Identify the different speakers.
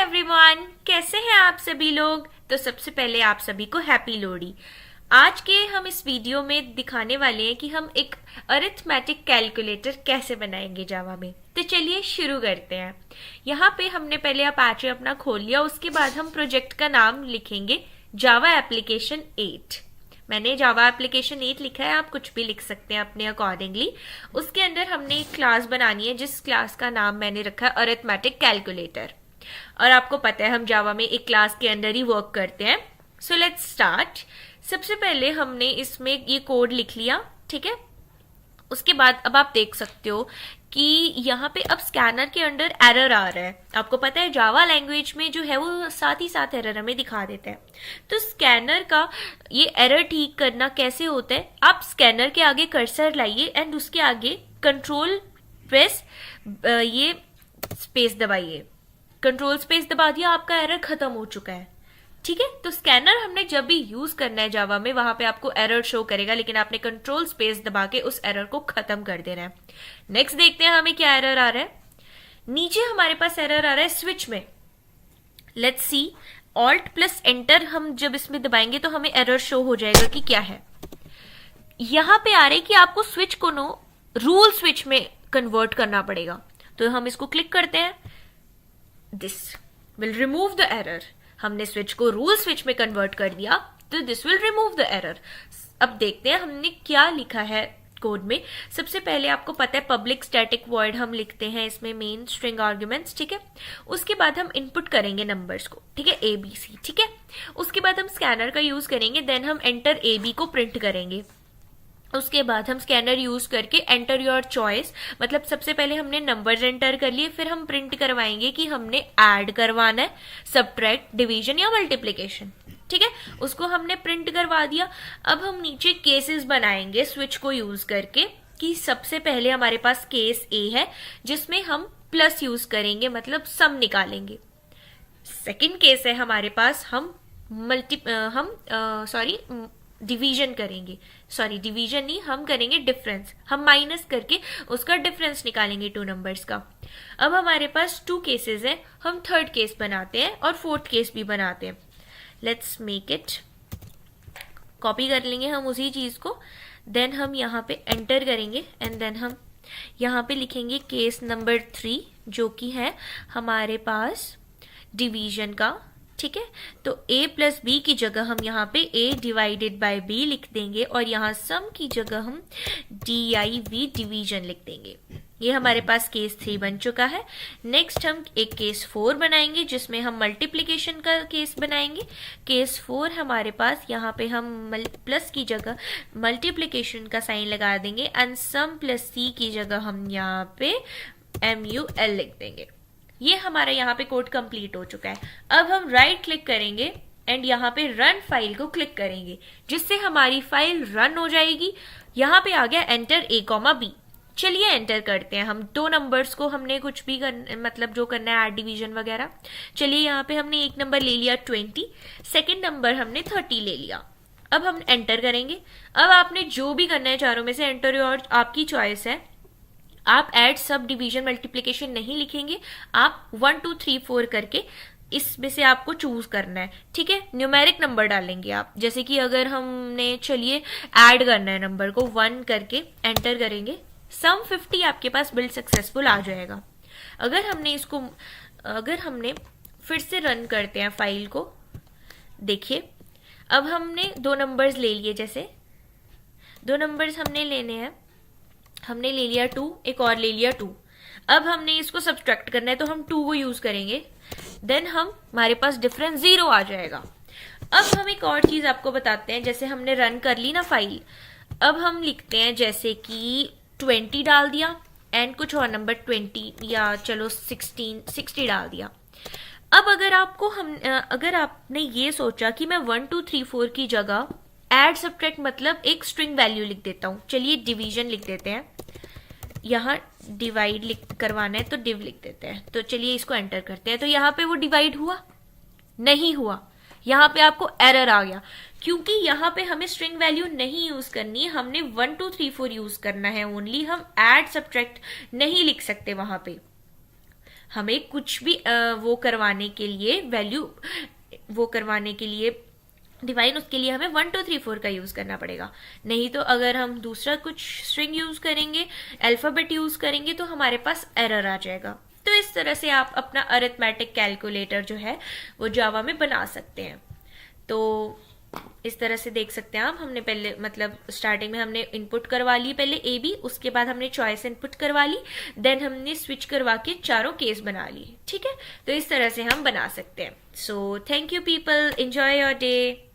Speaker 1: Everyone, कैसे हैं आप सभी लोग। तो सबसे पहले आप सभी को हैप्पी लोहड़ी। आज के हम इस वीडियो में दिखाने वाले हैं कि हम एक अरिथमेटिक कैलकुलेटर कैसे बनाएंगे जावा में। तो चलिए शुरू करते हैं। यहाँ पे हमने पहले अपाचे अपना खोल लिया, उसके बाद हम प्रोजेक्ट का नाम लिखेंगे जावा एप्लीकेशन 8। मैंने जावा एप्लीकेशन 8 लिखा है, आप कुछ भी लिख सकते हैं अपने अकॉर्डिंगली। उसके अंदर हमने एक क्लास बनानी है जिस क्लास का नाम मैंने रखा है अरिथमेटिक कैलकुलेटर। और आपको पता है हम जावा में एक क्लास के अंदर ही वर्क करते हैं। So let's start. सबसे पहले हमने इसमें ये कोड लिख लिया, ठीक है। उसके बाद अब आप देख सकते हो कि यहाँ पे अब स्कैनर के अंदर एरर आ रहा है। आपको पता है जावा लैंग्वेज में जो है वो साथ ही साथ एरर हमें दिखा देता है। तो स्कैनर का ये एरर ठीक करना कैसे होता है, आप स्कैनर के आगे कर्सर लाइए एंड उसके आगे कंट्रोल प्रेस ये स्पेस दबाइए। कंट्रोल स्पेस दबा दिया, आपका एरर खत्म हो चुका है, ठीक है। तो स्कैनर हमने जब भी यूज करना है जावा में वहां पे आपको एरर शो करेगा, लेकिन आपने कंट्रोल स्पेस दबा के उस एरर को खत्म कर देना है। नेक्स्ट देखते हैं हमें क्या एरर आ रहा है। नीचे हमारे पास एरर आ रहा है स्विच में। Let's see, alt plus enter हम जब इसमें दबाएंगे तो हमें एरर शो हो जाएगा कि क्या है। यहां पे आ रहा है कि आपको स्विच को नो रूल स्विच में कन्वर्ट करना पड़ेगा। तो हम इसको क्लिक करते हैं, this will remove the error. हमने स्विच को रूल स्विच में कन्वर्ट कर दिया तो this will remove the error. अब देखते हैं हमने क्या लिखा है कोड में। सबसे पहले आपको पता है पब्लिक स्टैटिक वॉइड हम लिखते हैं इसमें मेन स्ट्रिंग आर्ग्यूमेंट्स, ठीक है। उसके बाद हम इनपुट करेंगे नंबर्स को, ठीक है, ABC, ठीक है। उसके बाद हम स्कैनर का यूज करेंगे, देन हम एंटर AB को प्रिंट करेंगे। उसके बाद हम स्कैनर यूज करके एंटर योर चॉइस, मतलब सबसे पहले हमने नंबर्स एंटर कर लिए, फिर हम प्रिंट करवाएंगे कि हमने ऐड करवाना है, सब्ट्रैक्ट, डिवीजन या मल्टीप्लिकेशन, ठीक है। उसको हमने प्रिंट करवा दिया। अब हम नीचे केसेस बनाएंगे स्विच को यूज करके कि सबसे पहले हमारे पास केस A है जिसमें हम प्लस यूज करेंगे, मतलब सम निकालेंगे। सेकेंड केस है हमारे पास, हम डिवीजन करेंगे, सॉरी डिवीजन नहीं, हम करेंगे डिफरेंस, हम माइनस करके उसका डिफरेंस निकालेंगे टू नंबर्स का। अब हमारे पास 2 केसेस है, हम थर्ड केस बनाते हैं और फोर्थ केस भी बनाते हैं। लेट्स मेक इट, कॉपी कर लेंगे हम उसी चीज को, देन हम यहाँ पे एंटर करेंगे एंड देन हम यहाँ पे लिखेंगे केस नंबर 3 जो कि है हमारे पास डिवीजन का, ठीक है। तो A प्लस B की जगह हम यहाँ पे A डिवाइडेड बाय B लिख देंगे और यहाँ सम की जगह हम DIV डिवीजन लिख देंगे। ये हमारे पास केस 3 बन चुका है। नेक्स्ट हम एक केस 4 बनाएंगे जिसमें हम मल्टीप्लिकेशन का केस बनाएंगे। केस 4 हमारे पास यहाँ पे हम प्लस की जगह मल्टीप्लिकेशन का साइन लगा देंगे एंड सम प्लस C की जगह हम यहाँ पे MUL लिख देंगे। ये हमारा यहाँ पे कोड कंप्लीट हो चुका है। अब हम राइट क्लिक करेंगे एंड यहाँ पे रन फाइल को क्लिक करेंगे जिससे हमारी फाइल रन हो जाएगी। यहाँ पे आ गया एंटर A, B। चलिए एंटर करते हैं हम 2 नंबर्स को, हमने कुछ भी मतलब जो करना है ऐड डिवीजन वगैरह। चलिए यहाँ पे हमने एक नंबर ले लिया 20, सेकेंड नंबर हमने 30 ले लिया। अब हम एंटर करेंगे। अब आपने जो भी करना है चारों में से एंटर और आपकी चॉइस है। आप ऐड, सब, डिवीजन, मल्टीप्लिकेशन नहीं लिखेंगे, आप 1 2 3 4 करके इसमें से आपको चूज करना है, ठीक है। न्यूमेरिक नंबर डालेंगे आप, जैसे कि अगर हमने चलिए ऐड करना है नंबर को 1 करके एंटर करेंगे, सम 50 आपके पास बिल्ड सक्सेसफुल आ जाएगा। अगर हमने फिर से रन करते हैं फाइल को, देखिए अब हमने 2 नंबर्स ले लिए, जैसे 2 नंबर्स हमने लेने हैं, हमने ले लिया 2, एक और ले लिया 2। अब हमने इसको सब्ट्रैक्ट करना है तो हम 2 को यूज करेंगे, देन हमारे पास डिफरेंस 0 आ जाएगा। अब हम एक और चीज आपको बताते हैं, जैसे हमने रन कर ली ना फाइल, अब हम लिखते हैं जैसे कि 20 डाल दिया एंड कुछ और नंबर 20 या चलो 60 डाल दिया। अब अगर आपने ये सोचा कि मैं 1 2 3 4 की जगह एड सब्ट्रैक्ट मतलब एक स्ट्रिंग वैल्यू लिख देता हूं, चलिए डिवीजन लिख देते हैं, यहाँ डिवाइड करवाना है तो डिव लिख देते हैं। तो चलिए इसको एंटर करते हैं। तो यहाँ पे वो डिवाइड हुआ नहीं हुआ, यहाँ पे आपको एरर आ गया क्योंकि यहाँ पे हमें स्ट्रिंग वैल्यू नहीं यूज करनी है, हमने 1 2 3 4 यूज करना है ओनली। हम ऐड सब्ट्रैक्ट नहीं लिख सकते वहां पे, हमें कुछ भी वो करवाने के लिए वैल्यू वो करवाने के लिए डिवाइन, उसके लिए हमें 1 2 3 4 का यूज करना पड़ेगा। नहीं तो अगर हम दूसरा कुछ स्ट्रिंग यूज करेंगे, अल्फाबेट यूज करेंगे, तो हमारे पास एरर आ जाएगा। तो इस तरह से आप अपना अरिथमेटिक कैलकुलेटर जो है वो जावा में बना सकते हैं। तो इस तरह से देख सकते हैं आप, हमने पहले मतलब स्टार्टिंग में हमने इनपुट करवा ली पहले ए बी, उसके बाद हमने चॉइस इनपुट करवा ली, देन हमने स्विच करवा के चारों केस बना लिए। ठीक है, तो इस तरह से हम बना सकते हैं। So thank you people, enjoy your day.